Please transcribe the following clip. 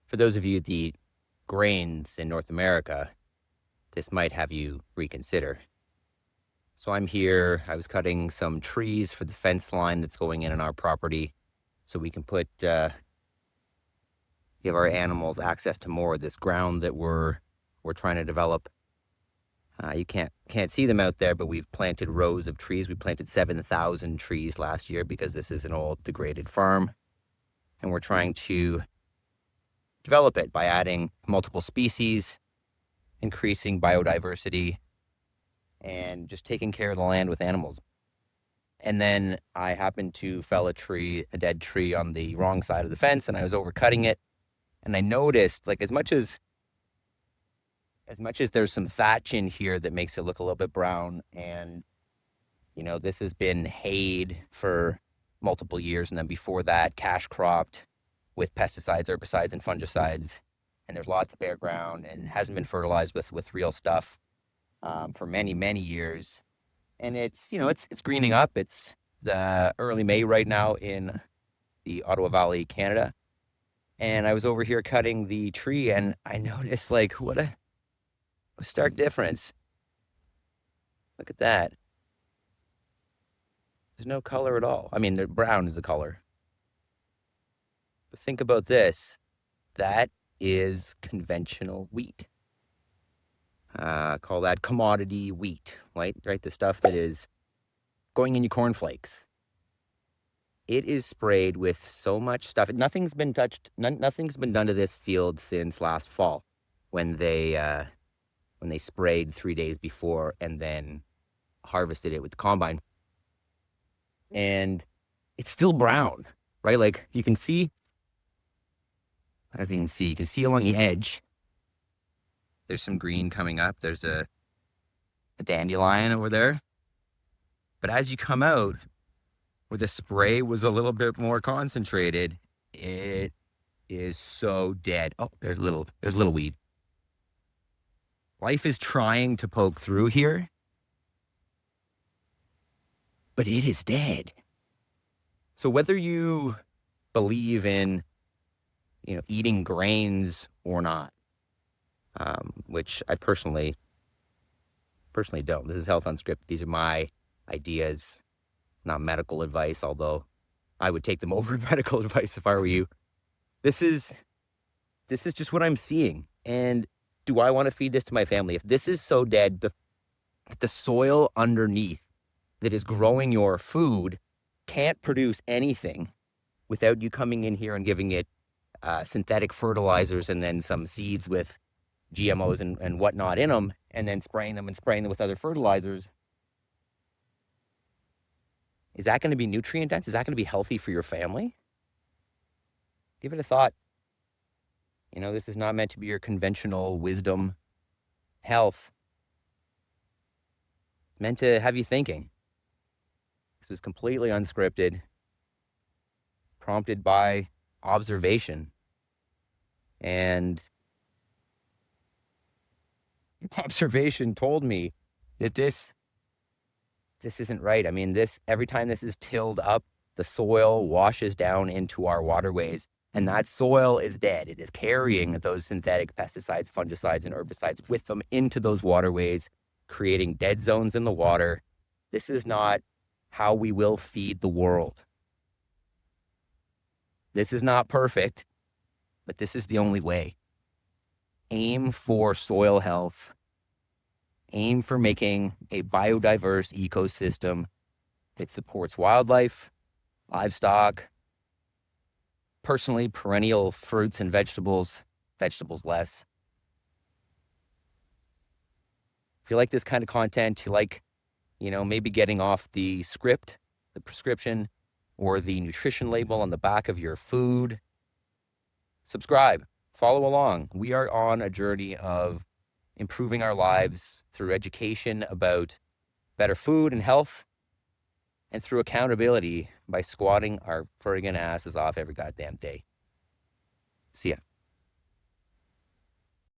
For those of you that eat grains in North America, this might have you reconsider. So I'm here, I was cutting some trees for the fence line that's going in on our property so we can give our animals access to more of this ground that we're trying to develop. You can't see them out there, but we've planted rows of trees. We planted 7,000 trees last year because this is an old degraded farm, and we're trying to develop it by adding multiple species, increasing biodiversity, and just taking care of the land with animals. And then I happened to fell a dead tree on the wrong side of the fence, and I was overcutting it. And I noticed, like, as much as there's some thatch in here that makes it look a little bit brown, and, this has been hayed for multiple years, and then before that, cash cropped with pesticides, herbicides, and fungicides, and there's lots of bare ground and hasn't been fertilized with real stuff for many, many years. And it's greening up. It's the early May right now in the Ottawa Valley, Canada. And I was over here cutting the tree, and I noticed, like, what a stark difference. Look at that. There's no color at all. I mean, the brown is the color. But think about this. That is conventional wheat. Call that commodity wheat, right? The stuff that is going in your cornflakes. It is sprayed with so much stuff. Nothing's been touched. Nothing's been done to this field since last fall, when they sprayed 3 days before and then harvested it with the combine. And it's still brown, right? Like, you can see, you can see along the edge, there's some green coming up. There's a dandelion over there. But as you come out, where the spray was a little bit more concentrated, it is so dead. Oh, there's a little weed. Life is trying to poke through here, but it is dead. So whether you believe in, eating grains or not, which I personally don't. This is Health Unscripted. These are my ideas, not medical advice, although I would take them over medical advice if I were you. This is just what I'm seeing. And do I want to feed this to my family? If this is so dead, the soil underneath that is growing your food can't produce anything without you coming in here and giving it synthetic fertilizers and then some seeds with GMOs and whatnot in them, and then spraying them with other fertilizers. Is that going to be nutrient dense? Is that going to be healthy for your family? Give it a thought. This is not meant to be your conventional wisdom health. It's meant to have you thinking. This was completely unscripted, prompted by observation. And observation told me that this isn't right. I mean, every time this is tilled up, the soil washes down into our waterways, and that soil is dead. It is carrying those synthetic pesticides, fungicides, and herbicides with them into those waterways, creating dead zones in the water. This is not how we will feed the world. This is not perfect, but this is the only way. Aim for soil health. Aim for making a biodiverse ecosystem that supports wildlife, livestock, personally, perennial fruits and vegetables less. If you like this kind of content, you like, maybe getting off the script, the prescription, or the nutrition label on the back of your food, subscribe, follow along. We are on a journey of improving our lives through education about better food and health, and through accountability by squatting our friggin' asses off every goddamn day. See ya.